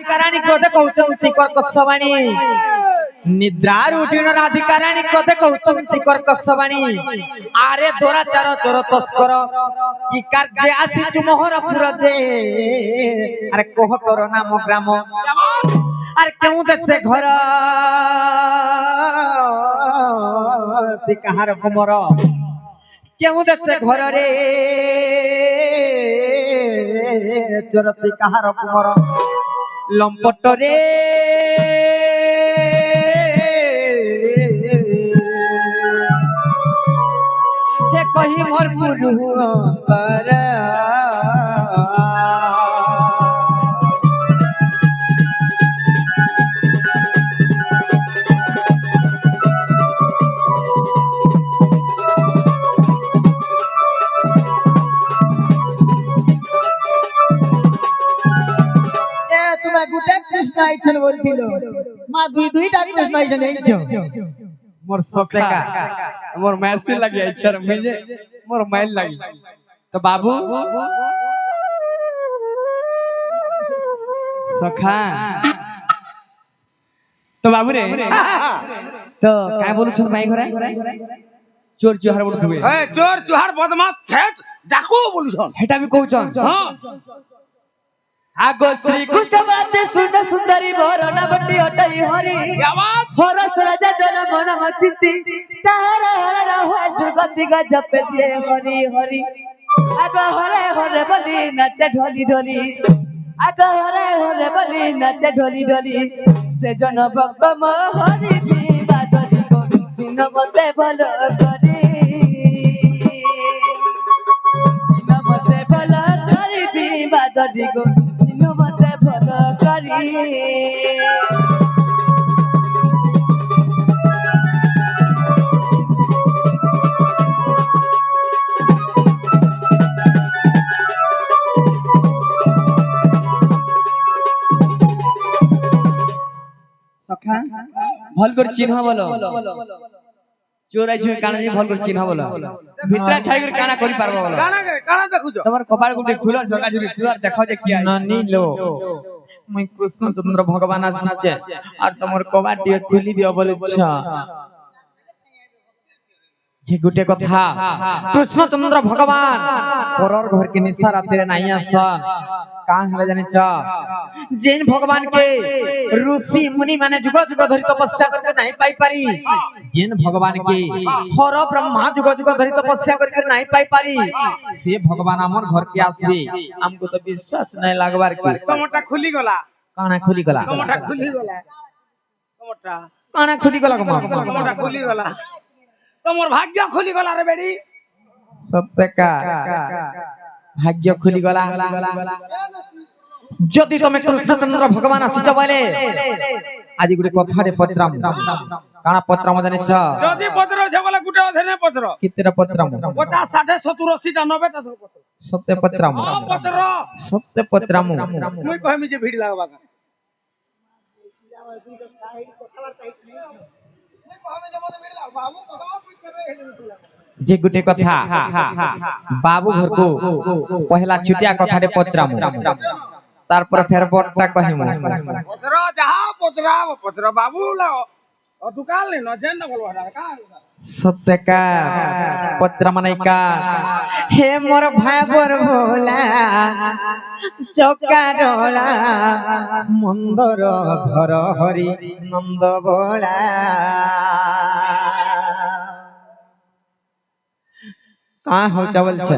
ରାଧିକାରାଣୀ କୋତେ କହୁଛନ୍ତି କର୍କଶବାଣୀ ନିଦ୍ରାରୁ ଉଠିନ ରାଧିକାରାଣୀ କୋତେ କହୁଛନ୍ତି କର୍କଶବାଣୀ ଆରେ ଦୋରାଚାର ଚୋର ତସ୍କର କି କାର୍ଯ୍ୟ ଆସିଛୁ ମୋହରପୁର ଦେ ଆରେ କୋହ ତୋର ନାମ ଗ୍ରାମ আরে কেউ দেখছে ঘর তুই কাহার কুমর কেউ দেখছে ঘর রে তোর তুই কাহার কুমর লম্পট রে সে কহি মোর পুরু অন্তরা মা দুই দুইটা কৃষ্ণ আইছেন এইছো মোর সখা মোর মেসি লাগি আইছর মেজে মোর মাইল লাগি তো বাবু সখা তো বাবু রে তো কাই বলছুন মাই ঘরে চোর চুহার বলছুবে এ চোর চুহার বদমাশ ঠেট ডাকো বলছন হেটা আমি কইছন হ্যাঁ আগো শ্রী কুশবাতে সুন সুন্দরী বরণবতী অটই হরি হরস রাজা জন মন মচিতি তারা রহে দুর্গতি গজপে দিয়ে হরি হরি আগো হরে হরে বলি নাচে ঢলি ঢলি আগো হরে হরে বলি নাচে ঢলি ঢলি সে জন ভক্ত হরি দিবা ধরি দিন বসে ভালো করি দিন বসে ভালো করি দিবা ধরি মতে ভালো করি সখা ভাল করে চিহ্ন বলো চোর আইছে কানা জি ভাল করে চিহ্ন বলো ভিতরা ছাই করে কানা করি পারবো বলো কানা দেখুছো তোমার কপাল গুটি খুলো ঝগা ঝুরি খুলো দেখো যে কি না নিলো মই কৃষ্ণচন্দ্র ভগবান আসছে আর তোমার কবাট দিয়ে খুলি দিও বলেছ যে গুটে কথা কৃষ্ণচন্দ্র ভগবান পরর ঘর के निशा रात्रि নাই আসন কান হলে জানিছ जिन भगवान के ऋषि मुनि माने जुग जुग धरि तपस्या करके नहीं पाई पारी जिन भगवान के हर ब्रह्मा जुग जुग धरि तपस्या करके नहीं पाई पारी से भगवान हमर घर के आसी हमको तो विश्वास नहीं लागबार की कमटा खुली गला काना खुली गला कमटा खुली गला कमटा काना खुली गला कमटा खुली गला तोमर भाग्य खुली गला रे बेडी सत्य का भाग्य खुली गला যদি তুমি কৃষ্ণচন্দ্র ভগবান আসিছ বলে আজি গুটে কথারে পত্রাম কানা পত্রাম জানিছ যদি পত্র আছে বলে গুটে অধেনে পত্র কিতেটা পত্রাম 50 60 70 80 90 টা পত্র সত্য পত্রাম পত্র সত্য পত্রাম মুই কইমি যে ভিড় লাগবা মুই কইমি যে মনে ভিড় লাগবা বাবু কথা যে গুটে কথা বাবু ঘরকো পহলা ছুটিয়া কথারে পত্রাম তারপর ফের বড়টা কহিমু পত্র যাহা পত্র বাবু লাও অতুকাল নে নজেন না বলবা কা সত্যকা পত্র মানাইকা হে মোর ভাই বর ভোলা চকা ডোলা মন্দর ঘর হরি নন্দ ভোলা কা হো চাবলছে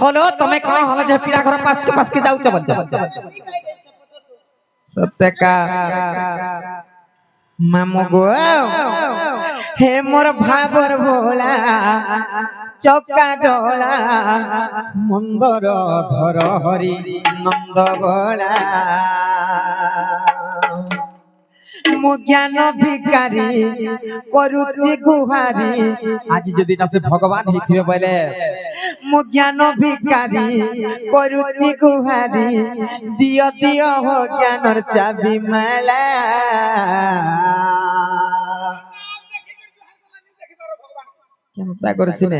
হলো তুমি কোন হলো যে পিরা ঘর পাঁচ কে যাউতে বলছ সত্যকা মামু গো হে মোর ভাবর ভোলা চকা ডোলা মন্দর ঘর হরি নন্দ ভোলা মু জ্ঞান ভিকারি করুতি গুহারি আজ যদি তাতে ভগবান হইতিবে বলে মু জ্ঞান ভিকারি করুতি গুহারি দিও দিও হো জ্ঞানর চাবি মেলা কেমতা করছিনে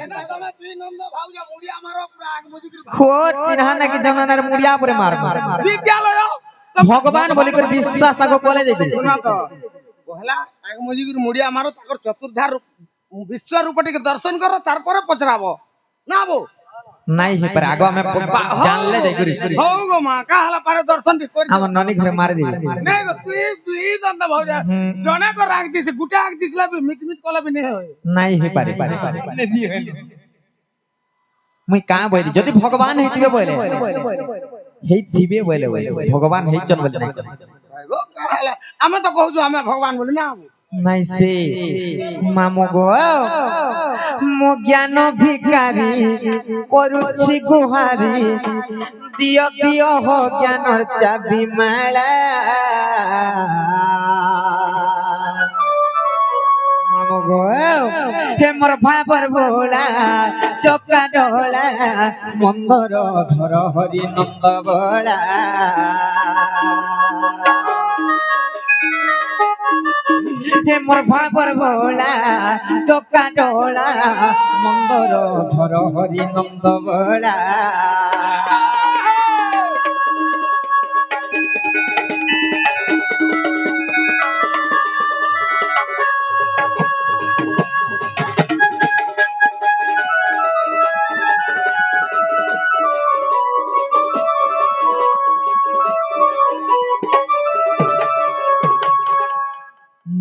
এটা তুমি দুই নম্বর ভাউজা মুড়িয়া মারো প্রাগ মুজিক খোদ চিহ্না নাকি জানানার মুড়িয়া পরে মারবো বিদ্যালয় ভগবান বলি করে বিশ্বাস আগে বলে দেখি শুনা তো পহলা আগ মুজিক মুড়িয়া মারো তাকর চতুর্ধার বিশ্ব রূপটিকে দর্শন করো তারপরে পচরাবো না বো নাই হে পারে আগে আমি জানলে যাই করি হও গো মা কাহলা পারে দর্শন দি করি আমার ননি ঘরে মারি দিবি নাই গো তুই দন্দ ভাউজা জনে কো রাখ দিছে গুটা আগ দিছলা মিকমিক কলাবি নে হয় নাই হে পারে মুই কা বলি যদি ভগবান হইতিবে বলে হেই দিবে বলে ভগবান হেইজন বলে নাই গো কাহলা আমি তো কহু আমি ভগবান বলি না নাই সে মামু গো মো জ্ঞান ভিখারি করুছি গুহারি দিয় দিয় হো জ্ঞান চাবি মালা মামু গো হে মোর ভাবর ভোলা চপকা ডোলা মন্দর ধর হরি নন্দ বলা হে মোর ভাবর ভোলা চপকা ডোলা মন্দর ধর হরি নন্দ বলা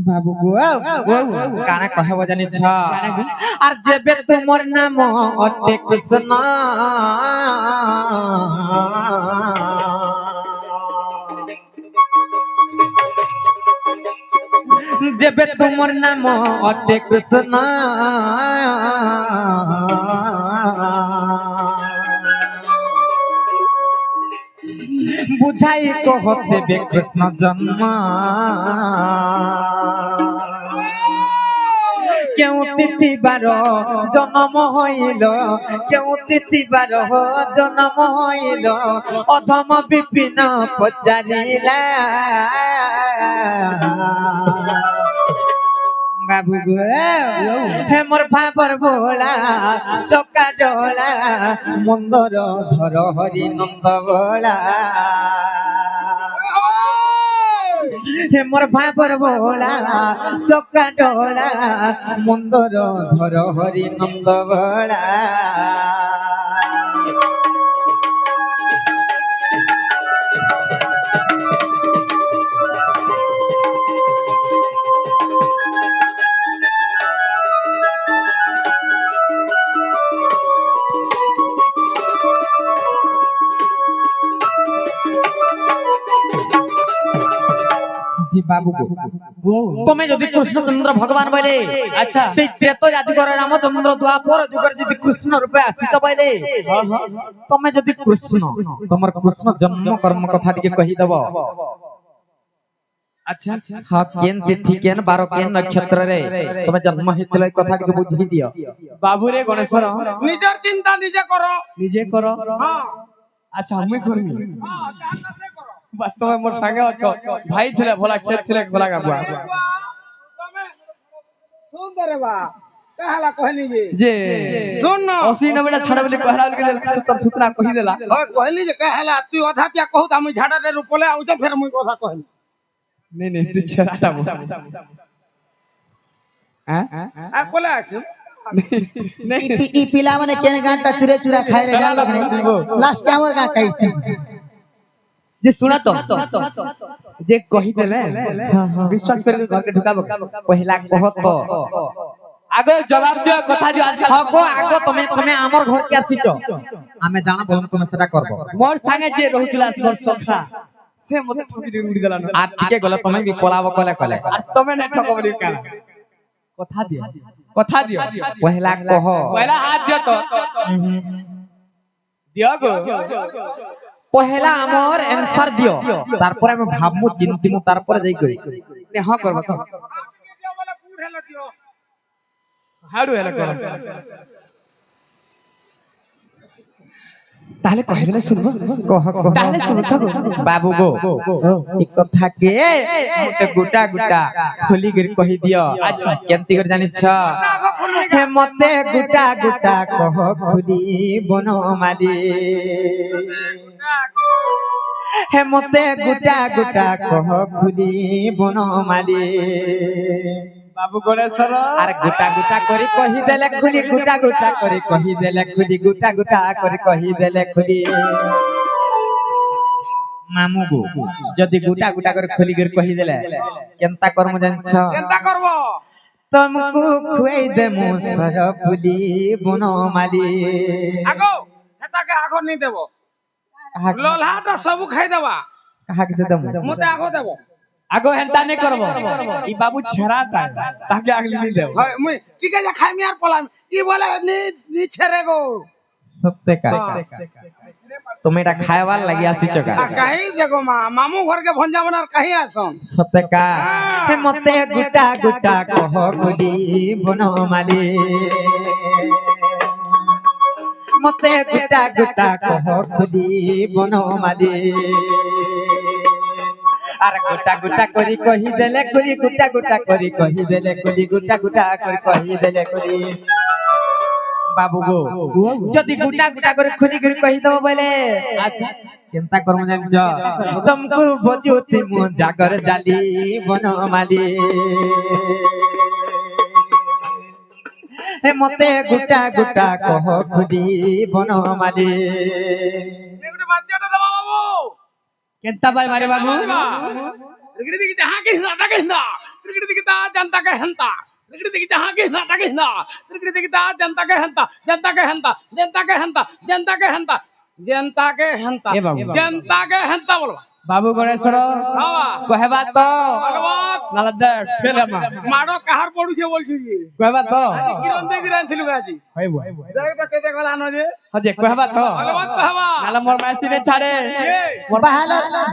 বাবু গো কানা কথা বজানি ছ আর যেবে তোমার নাম অতে কৃষ্ণ যেবে তোমার নাম অতে কৃষ্ণ বুঝাই কহতে বে কৃষ্ণ জন্ম কেউ তিথিবার জন্ম হইল কেউ তিথিবার জন্ম হইল অধম বিপিন পচারিলা বাবু গো হে মোর ভাবর ভোলা চকা জোলা মন্দর ধর হরি নন্দ বলা হে মোর ভাবর ভোলা চকা ডোলা মন্দর ধর হরি নন্দ বলা বাবু তুমি যদি কৃষ্ণচন্দ্র ভগবান বলে আচ্ছা সেই ত্রেত জাতিকর রামচন্দ্র দ্বাপর যুগের যদি কৃষ্ণ রূপে আসিত বলে তুমি যদি কৃষ্ণ তোমার কৃষ্ণ জন্ম কর্ম কথা টিকে কহিদেব আচ্ছা হ্যাঁ কেন তিথি কেন বার কেন নক্ষত্র রে তুমি জন্ম হয়েছিল এই কথা টিকে বুঝি দিও বাবুরে গণেশ্বর নিজের চিন্তা নিজে করো নিজে করো হ্যাঁ আচ্ছা আমি করবি হ্যাঁ জানতে করো বাস্তবে মোর সাঙ্গে অছ ভাই ছিল ভোলা ক্ষেত ছিল ভোলা গাবুয়া তুমি সুন্দর বা কাহলা কহলি যে শুন না 80 90 ছাড়া বলি কহলা বলি তোর সুতরা কহি দেলা হয় কহলি যে কাহলা তুই অধা পিয়া কহু আমি ঝাড়ারে রূপলে আউছ ফের মুই কথা কহলি নে নে তুই ছাড়া হ্যাঁ আ কোলে আছে ই পিলা মানে কেন গাঁটা চুরে চুরা খাই রে জানো লাস্ট আমার গা খাইছি যে শুনা তো যে কহি দেলে বিশ্বাস করে ঘরকে ঢুকাবো পহিলা কহত আগে জবাব দিও কথা দিও আজ হগো আগে তুমি তুমি আমার ঘরকে আসিছ আমি জানা বলম তুমি সেটা করব মোর সঙ্গে যে রহুছিল তোর সখা সে মতে ঠকি দিয়ে উড়ি দেলা আর টিকে গলে তুমি বি পলাব কলে কলে আর তুমি না ঠকবলি কেন কথা দিও পহিলা কহ পয়লা হাত দিও তো দিও গো পহেলা আমার অ্যানসার দিও তারপরে আমি ভাবমু চিন্তিমু তারপরে যাই করি নে হ করব তো বলে কুড় হেলা দিও হাড়ু হেলা কর তাহলে কহে দিলে শুনবো কহ তাহলে শুনো তো বাবু গো এই কথা কে মতে গোটা গোটা খুলি করে কহি দিও আচ্ছা কেমতি করে জানিছ হে মতে গুটা গুটা কহ খুলি বনমালী হে মতে গুটা গুটা কহ খুলি বনমালী বাবু গণেশ্বর আর গুটা গুটা করে কহিদেলে খুলি গুটা গুটা করে কহিদেলে খুলি গুটা গুটা করে কহিদেলে খুলি মামু গো যদি গুটা গুটা করে খুলি করে কহিদেলে কেনতা করমু জানছ চিন্তা করব তমকু খুয়াই দেমু সরপুলি বনমালী আগো হেতাকে আগো নি দেব লোলহাটা সবু খাই দেবা কাহাকে দেমু মতে আগো দেব আগো হেনতা নে করব ই বাবু ছেড়া তাকে আগলি নি দেব হয় মুই ঠিক আছে খাইমি আর পলাম ই বলে নি নি ছেড়ে গো সত্যি কা তুমি এটা খাইবার লাগি আসিছ কা কাহি দেখো মা মামু ঘরকে ভঞ্জা বনার কাহি আসন সত্যি কা হে মতে গুটা গুটা কহ খুলি বনমালী মতে গুটা গুটা কহ খুলি বনমালী আর গুটা গুটা করি কহি দেলে খুলি গুটা গুটা করি কহি দেলে খুলি গুটা গুটা করি কহি দেলে খুলি বাবু গো যদি গুটা গুটা করে খুলি করে কহি দেব বলে চিন্তা করমু জানছ তুমকু বজুতি মু জাগর জালি বনমালী হে মতে গুটা গুটা কহ খুলি বনমালী এগুলো বাচ্চাটা দেবা বাবু কেনতা বাই মারে বাবু এগুলো দিকে যাহা কে না তাকে না এগুলো দিকে তা জনতা কে হন্তা এগুলো দিকে যাহা কে না তাকে না এগুলো দিকে তা জনতা কে হন্তা জনতা কে হন্তা জনতা কে হন্তা জনতা কে হন্তা জনতা কে হন্তা এ বাবু। জনতা কে হন্তা বলো বাবু গণেশ্বর বাবা কহেবা তো ভগবান নালা দে ফেলে মা মাড়ো কাহার পড়ুছে বলছি কি কহেবা তো কিরণ দেখি রানছিল আজি হইব দেখ তো কেতে গলা নজে হজে কহেবা তো ভগবান কহবা নালা মোর মাসিনে ছাড়ে এ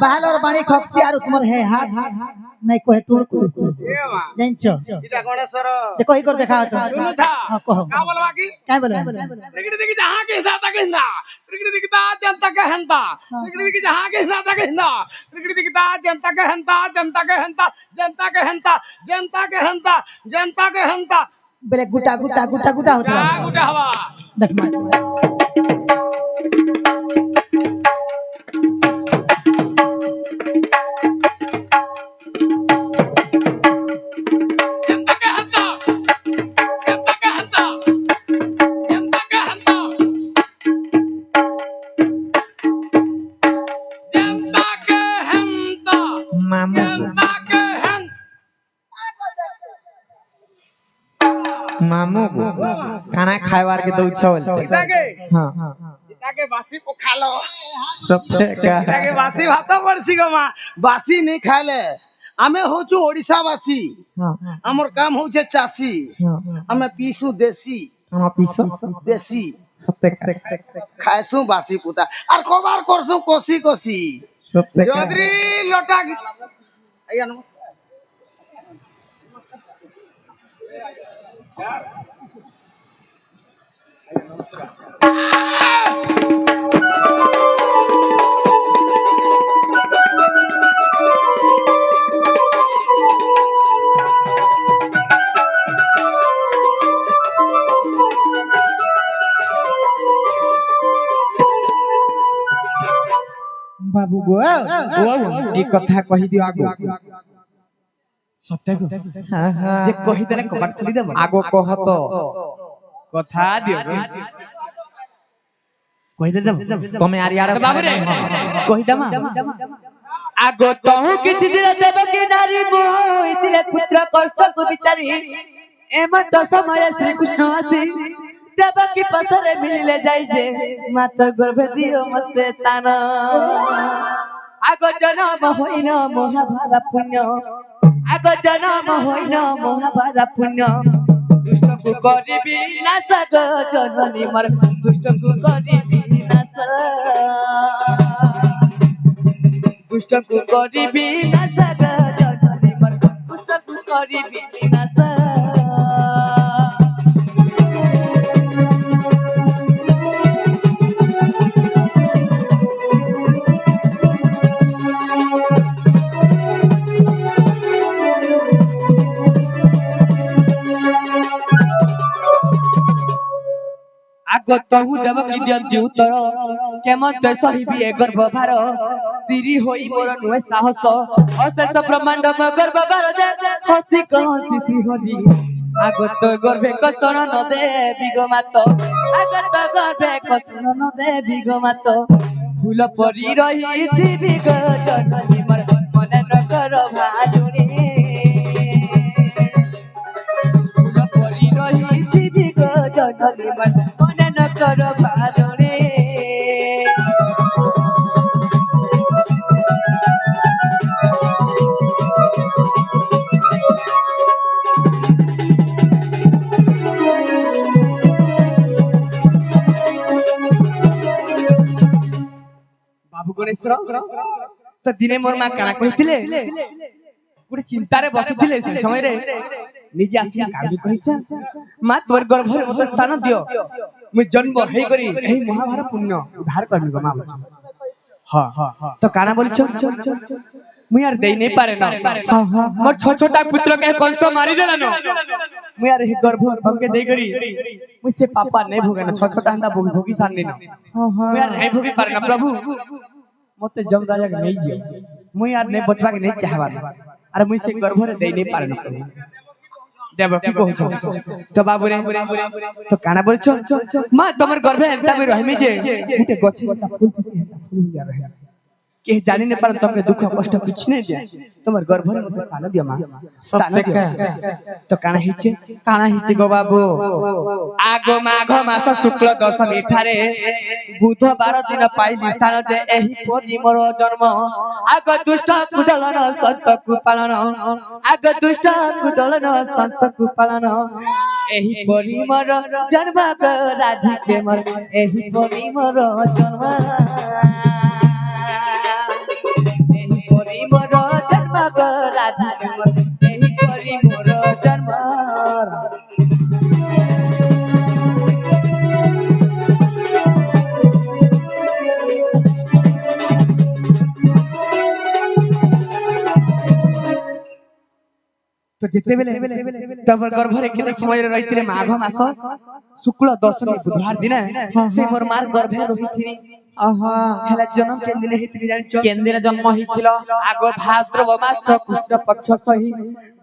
বাহালর বাণী খপ্তি আর তোমার হে হাত নাই কহে তোর এ মা জানছ এটা গণেশ্বর দেখো ই কর দেখা তো শুনু থা কহ কা বলবা কি কাই বলে এগুলো দেখি যাহা কে না তাকে না এগুলো দেখি তা জনতা কে হন্তা এগুলো দেখি যাহা কে না তাকে না এগুলো দেখি তা জনতা কে হন্তা জনতা কে হন্তা জনতা কে হন্তা জনতা কে হন্তা জনতা কে হন্তা বলে গুটা গুটা গুটা গুটা হতো যা গুটা হবা দেখ মা জনতা কে হন্তা জনতা কে হন্তা জনতা কে হন্তা জনতা কে হন্তা মামু জনতা কে হন্তা মামু খানা খাইবার के दउछ बोलते ইতাকে हां ইতাকে বাসি পখালো सबसे का ইতাকে বাসি ভাত পড়ছি গো মা বাসি নি খাইলে আমি হচ্ছু ওড়িশা বাসী हां আমার কাম হচ্ছে চাষী हां আমি পিসু দেশি हम पीछो দেশি सबसे का খাইছু বাসি পুতা আর কবার করছু কষি কষি सबसे का যদি লটা আইয়া নমস্কার बाबू गो ई कथा कहि दियो आगो सत्य गो हां हां जे कहि देले कबाट खुली देबो आगो कह तो কথা দিও গো। कहि दे तमे यार यार बाबू रे कहि दमा आगो तहु किछि दिले देबो कि नारी मोह इतिले पुत्र कष्ट को बिचारी एम तो समय श्री कृष्ण आसी देबो कि पसरे मिले जाई जे मात गर्भ दियो मते तान आगो जन्म होइन महाभारत पुण्य आगो जन्म होइन महाभारत पुण्य दुष्ट को करिबी नाश गो जननी मर दुष्ट को करिबी नाश दुष्ट को करिबी नाश गो जननी मर दुष्ट को करिबी नाश तहु देव कि दियंती उत्तर केमते सहिबी ए गर्भभार स्त्री होई मोर नुहे साहस अशेष ब्रह्मांड म गर्भभार दे हसी कहसी श्रीहरि आगत गर्भे कसन न देवी गो मात आगत गर्भे कसन न देवी गो मात फूल परी रही थी गो जननी मर मन न कर भाजुनी फूल परी रही थी गो जननी मर मन न कर भाजुनी बाबू गणेश्वर तो दिने मोर मां काना कहिथिले गुटे चिंता रे बसिथिले से समय रे निजे आसी काजू कहिसा मां तोर गर्भ रे मते स्थान दियो मु जन्म हेई करी एही महाभारत पुण्य उद्धार करनी गो मां हां तो काना बोल चल मु यार देई नहीं पारे ना मोर छोटा पुत्र के कंस मारी देला न मु यार ही गर्भ हमके देई करी मु से पापा नहीं भोगे ना छोटा हंदा भोगी सामने ना मु यार नहीं भोगी पारे ना प्रभु मते जम राजा के नहीं दियो मु यार नहीं बचवा के नहीं चाहबा अरे मु से गर्भ रे देई नहीं पारे ना देव की कहू तो बाबू रे तो काना बोल चल मां तमर गर्भ एंता भी रहमी जे गुटे गछ फूल जा रहे के जानी ने पर तुमके दुख कष्ट कुछ नहीं दे तुमर गर्भ में मते स्थान दिया मां स्थान के तो काना हिचे गो बाबू आगो माघ मास शुक्ल दशमी ठारे बुधवार दिन पाई स्थान दे एही परी मोर जन्म आगो दुष्ट कुडलन संत कुपालन आगो दुष्ट कुडलन संत कुपालन एही परी मोर जन्म गो राधिके मोर एही परी मोर जन्म मोर जन्म गो राधा एही करी मोर जन्म तो जिते बेले तब गर्भ रे केते समय रे रहिथिले माघ मास शुक्ल दशमी बुधवार दिन से मोर मार गर्भे रहिथिनी हेला जन्म के दिन हितरी जानिछ केन दिन जन्म हिथिलो आगो भाद्रव मास कृष्ण पक्ष सही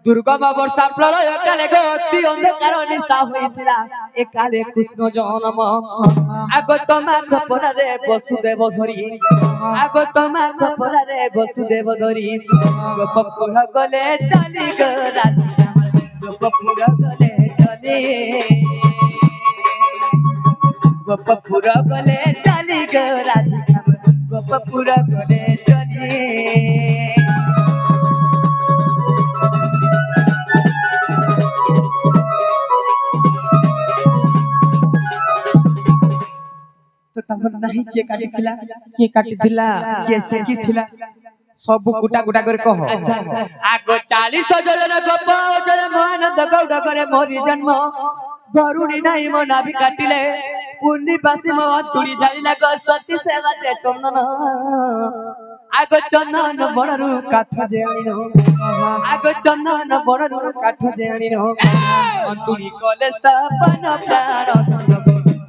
दुर्गम वर्षा प्रलय काले गति अंधकार निशा होइथिला ए काले कृष्ण जन्म आगो तमा खपरा रे वसुदेव धरी आगो तमा खपरा रे वसुदेव धरी गोपपुर गले चली गो राधा गोपपुर गले चली गोपपुर गले चली गो राधा गोपपुर गले चली तो तमन नहीं के काटी थिला के सेकी थिला सब गुटा गुटा करे कहो आगो 40 जन गोप जन महानंद गौड़ करे मोरी जन्म गरुणी नहीं मो नाभि काटिले पुण्य बासी मो तुड़ी जाइला गो सती सेवा दे चंदन आगो चंदन बणरु काठ दे आनिनो आगो चंदन बणरु काठ दे आनिनो अंतुरी कले सपन प्राण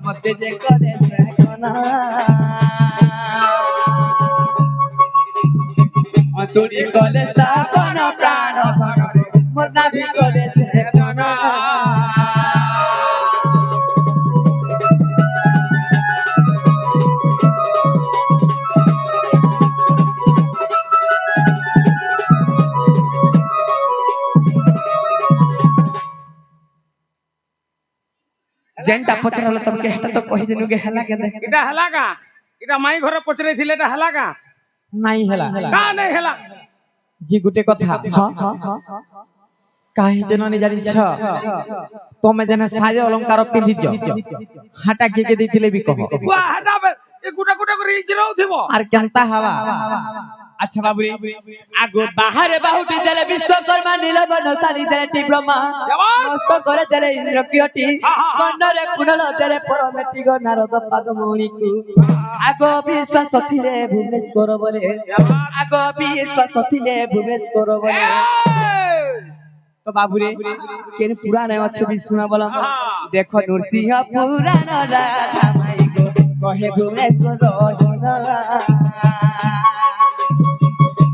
मते जे करे सेकना अंतुरी कले सपन प्राण मोर नाभि करे सेकना जेंटा पचरल तमके हेटा तो कहि दिनु गे हला के देख इटा हलागा इटा माई घरे पचरे थिले ता हलागा नहीं हला का नहीं हला जी गुटे कथा हां काहे जननी जानि छ तमे जने साजे अलंकार पिंधि जो हाटा के देथिले भी कहो वा हटा ए गुटा गुटा करी जिरो थिबो आर केनता हवा अच्छा बाबूरी आगो बाहर बाहुटी देले विश्वकर्मा नीलबन सारी देले ब्रह्मा मस्त करे देले इंद्र कियटी कंडले कुंडल देले परमेति गो नारद पद्ममुनि को आगो विश्वास थिले भुवनेश्वर बोले आगो विश्वास थिले भुवनेश्वर बोले तो बाबूरे केन पुराण अच्छे भी सुना बोला देखो नरसिंह पुराण राधा कहे घूमे को रोजना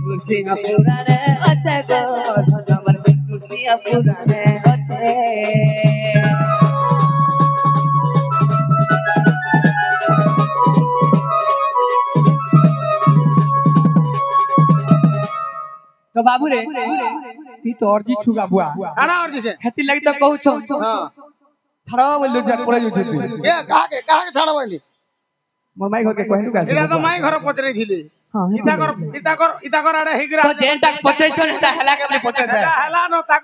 तुसिया पुराने अते गो धनमर तुसिया पुराने अते तो बाबू रे ती तो और जी छु बाबुआ खाना और जैसे खेती लगी तो कहू छो हां थरवा बोल जा पड़े जो तू ये कहा के ठाड़ा वाली मोर माई घर के कहलु का एला तो माई घर पचरे थिले हां इता कर आड़े हिगरा तो जेन तक पचे छो ना हला के पचे हला न ताको